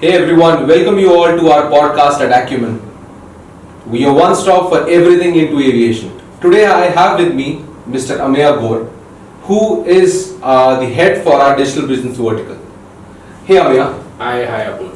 Hey everyone, welcome you all to our podcast at Acumen. We are one stop for everything into aviation. Today I have with me Mr. Ameya Gore, who is the head for our digital business vertical. Hey Ameya. Hi, Apple.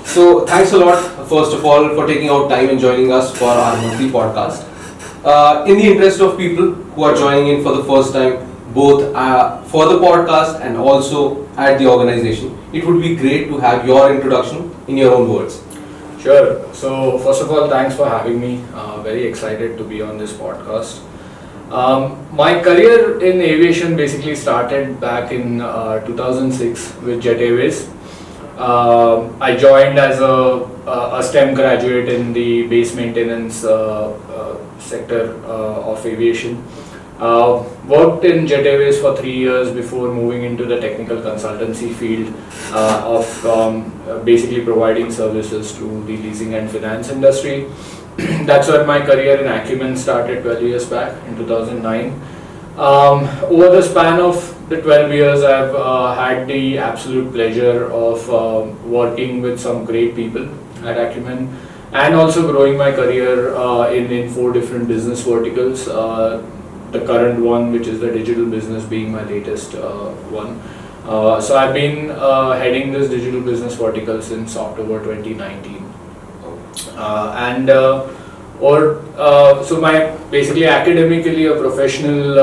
So thanks a lot, first of all, for taking out time and joining us for our monthly podcast. In the interest of people who are joining in for the first time, both for the podcast and also at the organization, it would be great to have your introduction in your own words. Sure. So, first of all, thanks for having me. Very excited to be on this podcast. My career in aviation basically started back in 2006 with Jet Airways. I joined as a STEM graduate in the base maintenance sector of aviation. Worked in Jet Airways for 3 years before moving into the technical consultancy field of basically providing services to the leasing and finance industry. That's where my career in Acumen started 12 years back in 2009. Over the span of the 12 years, I've had the absolute pleasure of working with some great people at Acumen and also growing my career in 4 different business verticals. The current one, which is the digital business, being my latest one. So I've been heading this digital business vertical since October 2019. So my basically academically a professional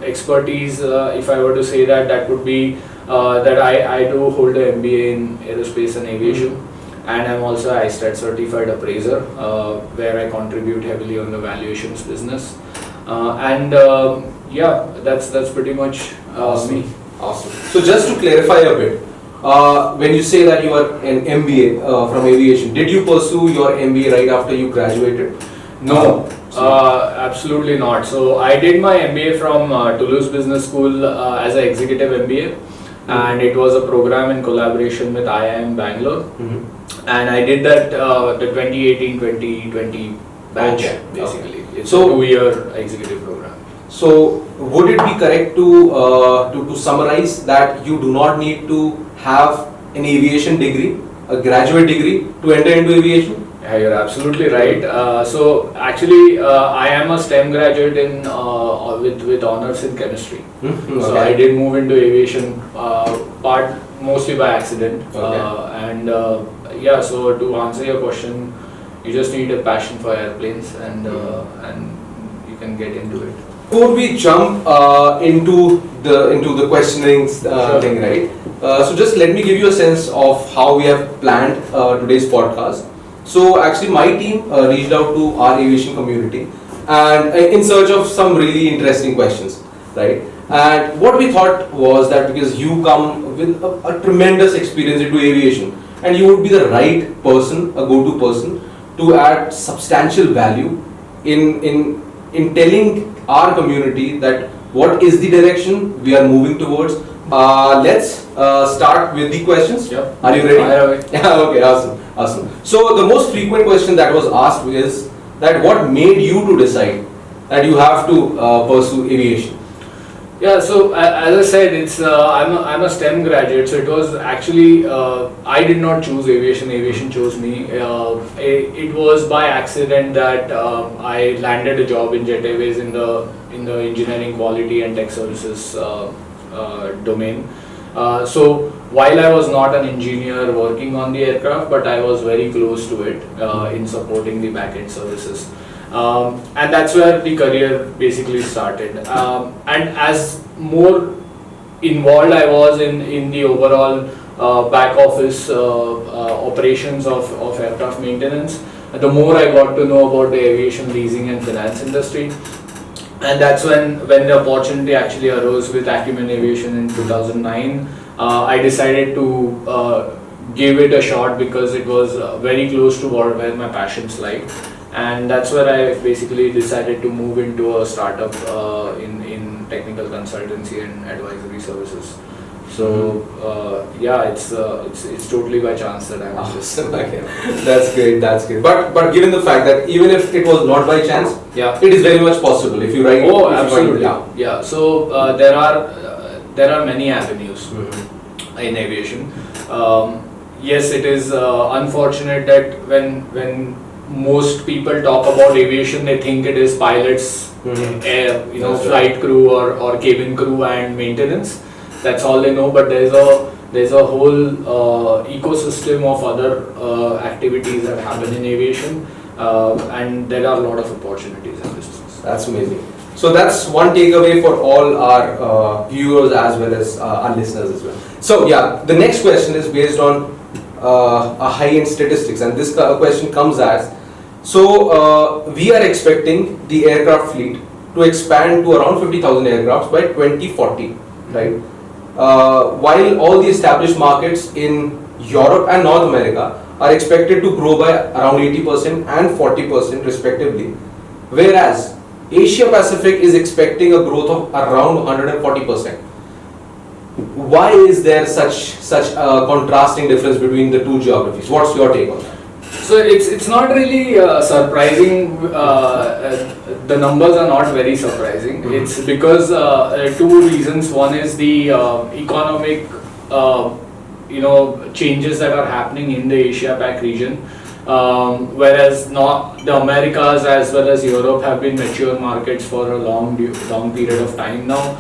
expertise, if I were to say that would be that I do hold an MBA in aerospace and aviation. And I'm also an ISTAT certified appraiser, where I contribute heavily on the valuations business. That's pretty much me. Awesome. So just to clarify a bit, when you say that you are an MBA from aviation, did you pursue your MBA right after you graduated? No, absolutely not. So I did my MBA from Toulouse Business School as an executive MBA, and it was a program in collaboration with IIM Bangalore. And I did that the 2018-2020 batch, basically. It's a 2-year executive program. So would it be correct to summarize that you do not need to have an aviation degree, a graduate degree, to enter into aviation? Yeah, you're absolutely right. So actually, I am a STEM graduate in with honors in chemistry. So I did move into aviation part mostly by accident. So to answer your question, you just need a passion for airplanes, and you can get into it. Before we jump into the questioning thing, right? So just let me give you a sense of how we have planned today's podcast. So actually, my team reached out to our aviation community and in search of some really interesting questions, right? And what we thought was that because you come with a tremendous experience into aviation, and you would be the right person, a go-to person, to add substantial value in telling our community that what is the direction we are moving towards. Let's start with the questions. Yep. Are you ready? Fire away. Yeah, okay, awesome. So the most frequent question that was asked is that what made you to decide that you have to pursue aviation? Yeah, so as I said, it's I'm a STEM graduate, so it was actually I did not choose aviation. Aviation chose me. It was by accident that I landed a job in Jet Airways in the engineering, quality, and tech services domain. So while I was not an engineer working on the aircraft, but I was very close to it in supporting the back-end services. And that's where the career basically started. And as more involved I was in the overall back office operations of aircraft maintenance, the more I got to know about the aviation leasing and finance industry. And that's when the opportunity actually arose with Acumen Aviation in 2009. I decided to give it a shot because it was very close to where my passions lie. And that's where I basically decided to move into a startup in technical consultancy and advisory services. So it's totally by chance that I'm awesome. Okay. That's great. But given the fact that even if it was not by chance, it is very much possible if you write. Oh, absolutely. Yeah. So there are many avenues in aviation. yes, it is unfortunate that when most people talk about aviation, they think it is pilots, flight crew or cabin crew and maintenance. That's all they know. But there's a whole ecosystem of other activities that happen in aviation, and there are a lot of opportunities in this business. That's amazing. So that's one takeaway for all our viewers as well as our listeners as well. So yeah, the next question is based on a high-end statistics, and this question comes as, so we are expecting the aircraft fleet to expand to around 50,000 aircrafts by 2040, right? While all the established markets in Europe and North America are expected to grow by around 80% and 40% respectively, whereas Asia Pacific is expecting a growth of around 140%. Why is there such a contrasting difference between the two geographies? What's your take on that? So it's not really surprising. The numbers are not very surprising. Mm-hmm. It's because two reasons. One is the economic changes that are happening in the Asia Pac region. Whereas not the Americas as well as Europe have been mature markets for a long period of time now.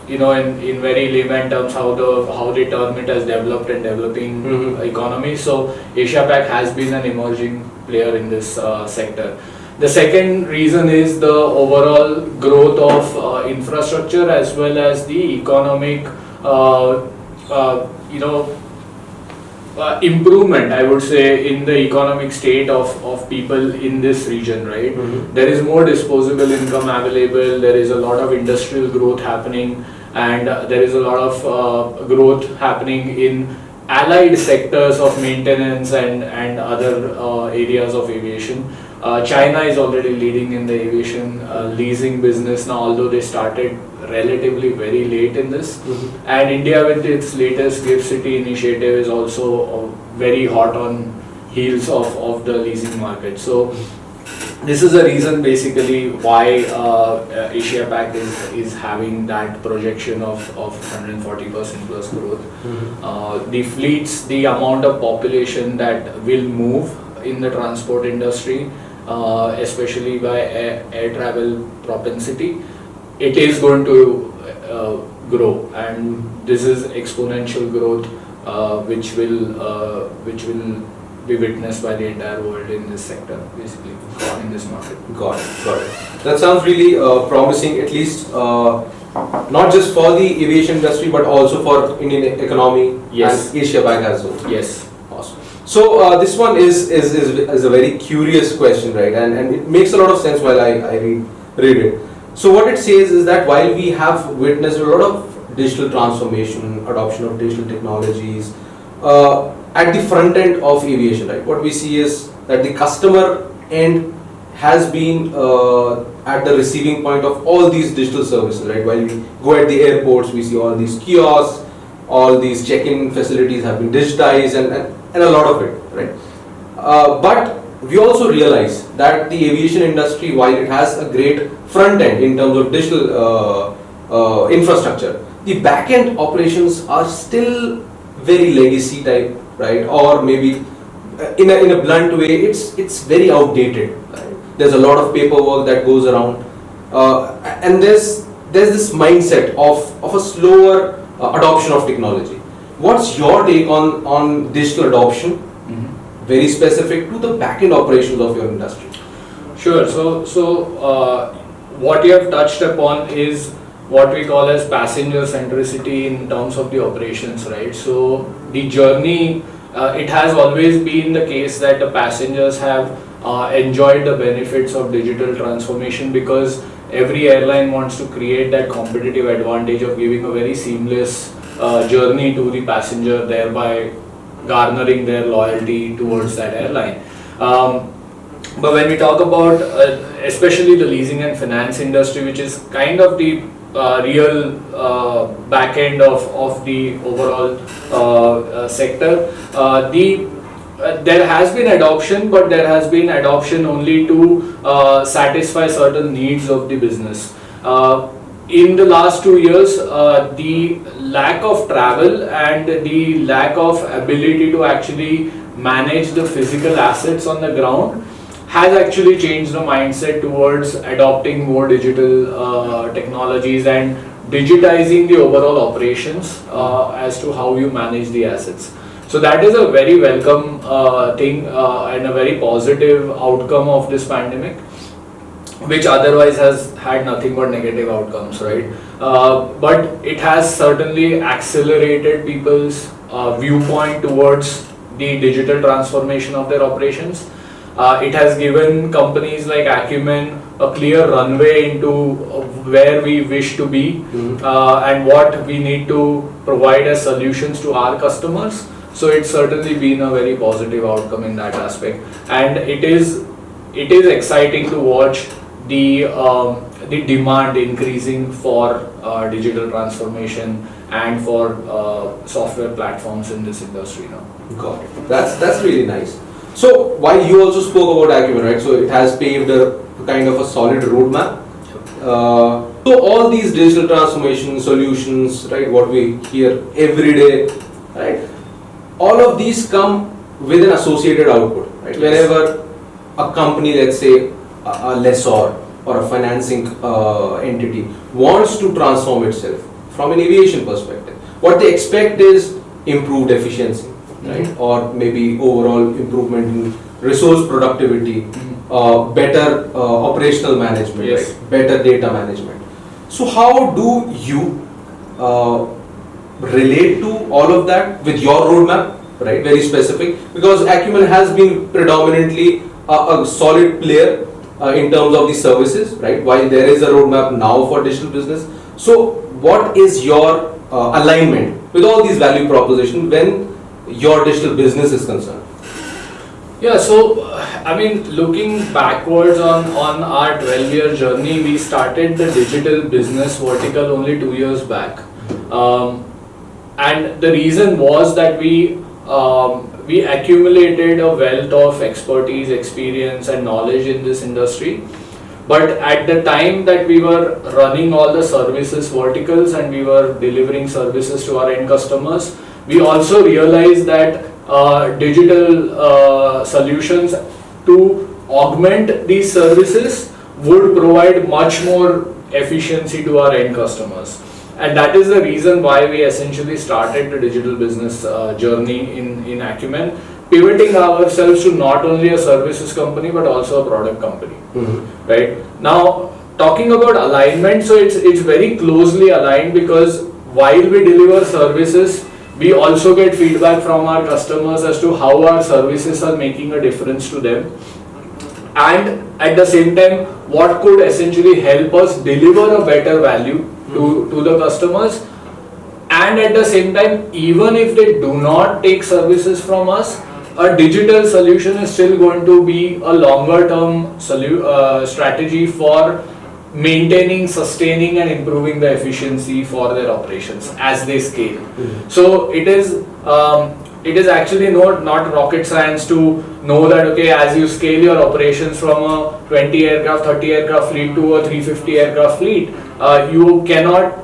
In very layman terms, how they term it as developed and developing economy. So Asia Pac has been an emerging player in this sector. The second reason is the overall growth of infrastructure as well as the economic improvement, I would say, in the economic state of people in this region, right? There is more disposable income available, there is a lot of industrial growth happening, and there is a lot of growth happening in allied sectors of maintenance and other areas of aviation. China is already leading in the aviation leasing business now, although they started relatively very late in this. And India, with its latest Gift City initiative, is also very hot on heels of the leasing market. So this is the reason basically why Asia Pac is having that projection of 140% plus growth. The fleets, the amount of population that will move in the transport industry, especially by air travel propensity, it is going to grow, and this is exponential growth which will be witnessed by the entire world in this sector, basically, in this market. Got it. That sounds really promising, at least not just for the aviation industry but also for Indian economy. Yes. And Asia Pac as well. Yes. Awesome. So this one is a very curious question, right? And it makes a lot of sense while I read it. So what it says is that while we have witnessed a lot of digital transformation, adoption of digital technologies at the front end of aviation, right? What we see is that the customer end has been at the receiving point of all these digital services, right? While we go at the airports, we see all these kiosks, all these check-in facilities have been digitized and a lot of it, right? But we also realize that the aviation industry, while it has a great front end in terms of digital infrastructure, the back end operations are still very legacy type, right? Or maybe in a blunt way, it's very outdated, right? There's a lot of paperwork that goes around, and there's this mindset of a slower adoption of technology. What's your take on digital adoption, very specific to the back-end operations of your industry? Sure. So what you have touched upon is what we call as passenger centricity in terms of the operations, right? So the journey, it has always been the case that the passengers have enjoyed the benefits of digital transformation, because every airline wants to create that competitive advantage of giving a very seamless journey to the passenger, thereby garnering their loyalty towards that airline. But when we talk about especially the leasing and finance industry, which is kind of the real back end of the overall sector, there has been adoption, but there has been adoption only to satisfy certain needs of the business. in the last 2 years, the lack of travel and the lack of ability to actually manage the physical assets on the ground has actually changed the mindset towards adopting more digital technologies and digitizing the overall operations as to how you manage the assets. So that is a very welcome thing and a very positive outcome of this pandemic, which otherwise has had nothing but negative outcomes, right? But it has certainly accelerated people's viewpoint towards the digital transformation of their operations. It has given companies like Acumen a clear runway into where we wish to be and what we need to provide as solutions to our customers. So it's certainly been a very positive outcome in that aspect, and it is exciting to watch the demand increasing for digital transformation and for software platforms in this industry now. Got it. That's really nice. So while you also spoke about Acumen, right? So it has paved a kind of a solid roadmap. So all these digital transformation solutions, right? What we hear every day, right? All of these come with an associated output, right? Whenever a company, let's say a lessor or a financing entity wants to transform itself from an aviation perspective, what they expect is improved efficiency, right? Or maybe overall improvement in resource productivity, better operational management, Yes. right? Better data management. So how do you relate to all of that with your roadmap, right? Very specific, because Acumen has been predominantly a solid player in terms of the services, right? While there is a roadmap now for digital business. So what is your alignment with all these value propositions when your digital business is concerned? Yeah, so I mean, looking backwards on our 12-year journey, we started the digital business vertical only 2 years back. And the reason was that we accumulated a wealth of expertise, experience and knowledge in this industry. But at the time that we were running all the services verticals and we were delivering services to our end customers, we also realized that digital solutions to augment these services would provide much more efficiency to our end customers. And that is the reason why we essentially started the digital business journey in Acumen, pivoting ourselves to not only a services company but also a product company. Right now, talking about alignment, so it's very closely aligned, because while we deliver services, we also get feedback from our customers as to how our services are making a difference to them, and at the same time what could essentially help us deliver a better value to the customers. And at the same time, even if they do not take services from us, a digital solution is still going to be a longer term strategy for maintaining, sustaining and improving the efficiency for their operations as they scale. So it is actually not rocket science to know that, okay, as you scale your operations from a 20 aircraft, 30 aircraft fleet to a 350 aircraft fleet, you cannot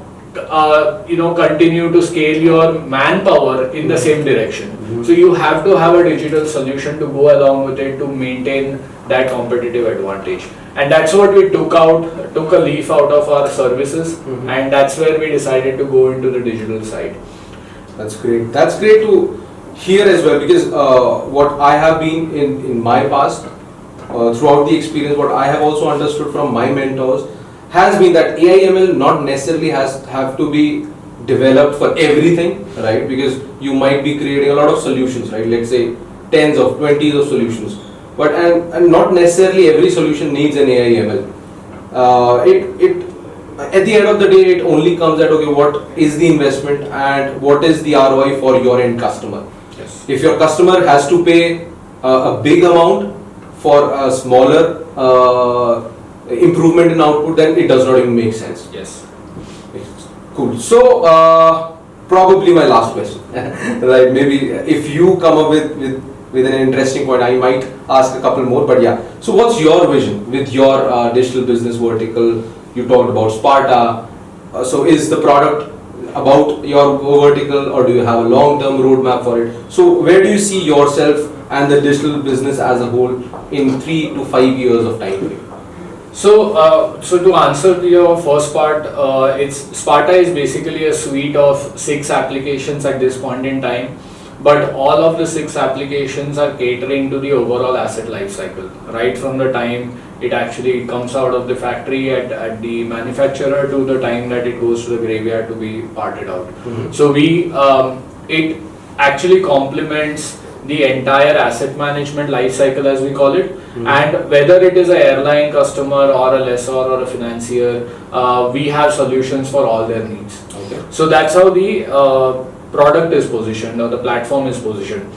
continue to scale your manpower in the same direction. So you have to have a digital solution to go along with it to maintain that competitive advantage. And that's what we took a leaf out of our services, and that's where we decided to go into the digital side. That's great. That's great to hear as well, because what I have been in my past, throughout the experience, what I have also understood from my mentors has been that AIML not necessarily have to be developed for everything, right? Because you might be creating a lot of solutions, right? Let's say 10s of 20s of solutions, but and not necessarily every solution needs an AIML. It at the end of the day, it only comes at, okay, what is the investment and what is the ROI for your end customer? Yes. If your customer has to pay a big amount for a smaller improvement in output, then it does not even make sense. Yes. Cool. So probably my last question, right? Maybe if you come up with an interesting point, I might ask a couple more. But yeah. So what's your vision with your digital business vertical? You talked about SPARTA. so is the product about your vertical, or do you have a long-term roadmap for it? So where do you see yourself and the digital business as a whole in 3 to 5 years of time frame? So to answer to your first part, it's SPARTA is basically a suite of 6 applications at this point in time, but all of the 6 applications are catering to the overall asset life cycle, right from the time it actually comes out of the factory at the manufacturer to the time that it goes to the graveyard to be parted out. So it actually complements the entire asset management life cycle, as we call it. And whether it is an airline customer or a lessor or a financier, we have solutions for all their needs. Okay. So that's how the product is positioned, or the platform is positioned.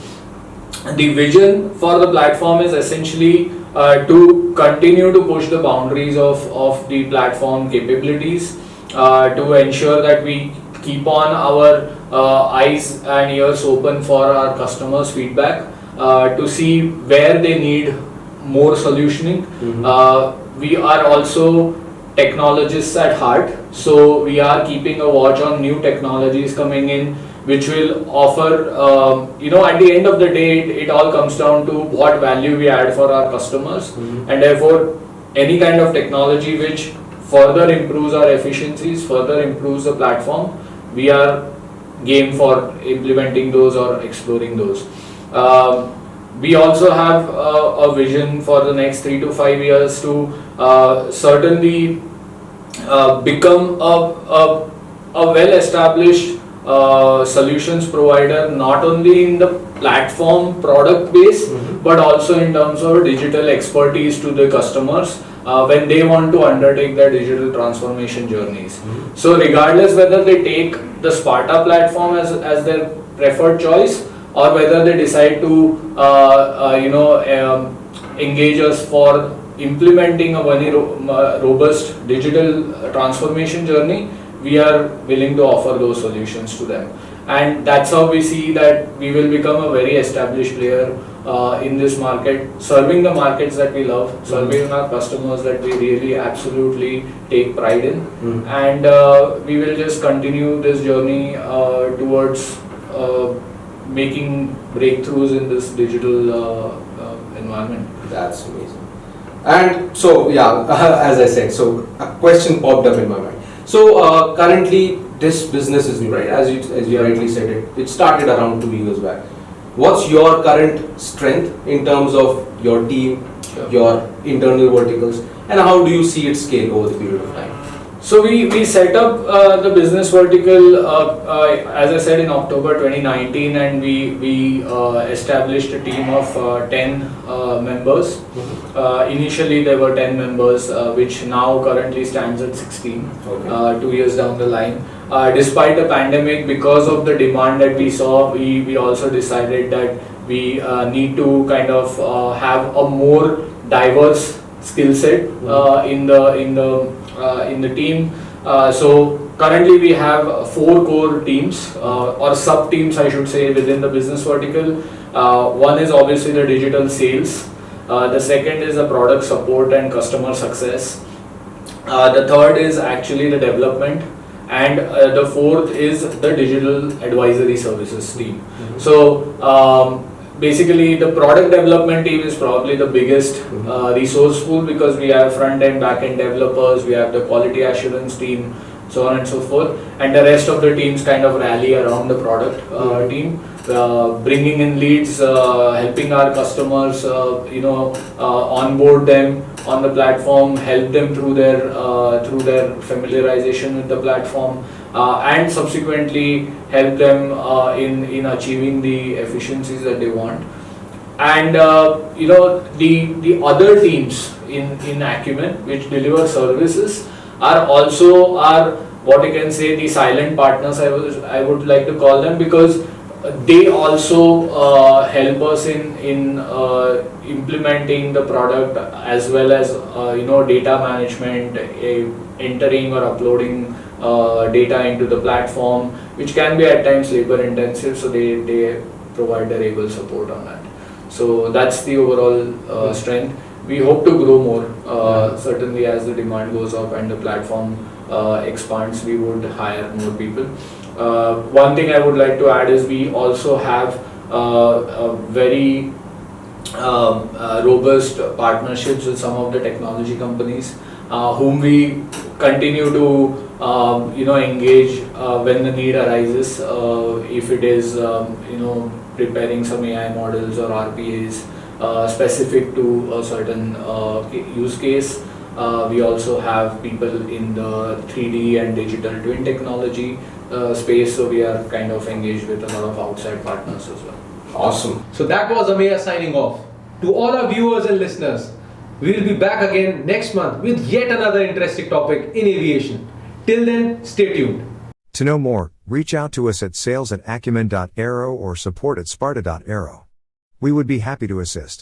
The vision for the platform is essentially to continue to push the boundaries of the platform capabilities, to ensure that we keep on our eyes and ears open for our customers' feedback, to see where they need more solutioning. We are also technologists at heart, so we are keeping a watch on new technologies coming in, which will offer, at the end of the day, it all comes down to what value we add for our customers, and therefore any kind of technology which further improves our efficiencies, further improves the platform, we are game for implementing those or exploring those. We also have a vision for the next 3 to 5 years to certainly become a well-established solutions provider, not only in the platform product base, but also in terms of digital expertise to the customers when they want to undertake their digital transformation journeys. So regardless whether they take the SPARTA platform as their preferred choice, or whether they decide to engage us for implementing a very robust digital transformation journey, we are willing to offer those solutions to them. And that's how we see that we will become a very established player in this market, serving the markets that we love, serving our customers that we really absolutely take pride in. And we will just continue this journey towards making breakthroughs in this digital environment. That's amazing. And so, yeah, as I said, so a question popped up in my mind. So currently this business is new, right? As you rightly said, it started around 2 years back. What's your current strength in terms of your team, your internal verticals, and how do you see it scale over the period of time? So we set up the business vertical, as I said, in October 2019, and we established a team of 10 members. Initially there were 10 members, which now currently stands at 16, 2 years down the line. Despite the pandemic, because of the demand that we saw, we also decided that we need to kind of have a more diverse skill set in the team. So currently we have 4 core teams or sub teams, I should say, within the business vertical. One is obviously the digital sales. The second is the product support and customer success. The third is actually the development, and the fourth is the digital advisory services team. So basically the product development team is probably the biggest resource pool, because we have front end, back end developers, we have the quality assurance team, so on and so forth, and the rest of the teams kind of rally around the product team, bringing in leads, helping our customers, onboard them on the platform, help them through their familiarization with the platform, and subsequently help them in achieving the efficiencies that they want. And the other teams in Acumen, which deliver services, are also what you can say the silent partners, I would like to call them, because they also help us in implementing the product, as well as data management, entering or uploading data into the platform, which can be at times labor intensive, so they provide their able support on that. So that's the overall strength. We hope to grow more. Certainly, as the demand goes up and the platform expands, we would hire more people. One thing I would like to add is we also have a very robust partnerships with some of the technology companies whom we continue to engage when the need arises, if it is preparing some AI models or RPAs specific to a certain use case. We also have people in the 3D and digital twin technology space, so we are kind of engaged with a lot of outside partners as well. Awesome. So that was Ameya signing off. To all our viewers and listeners, we will be back again next month with yet another interesting topic in aviation. Till then, stay tuned. To know more, reach out to us at sales@acumen.aero or support@sparta.aero. We would be happy to assist.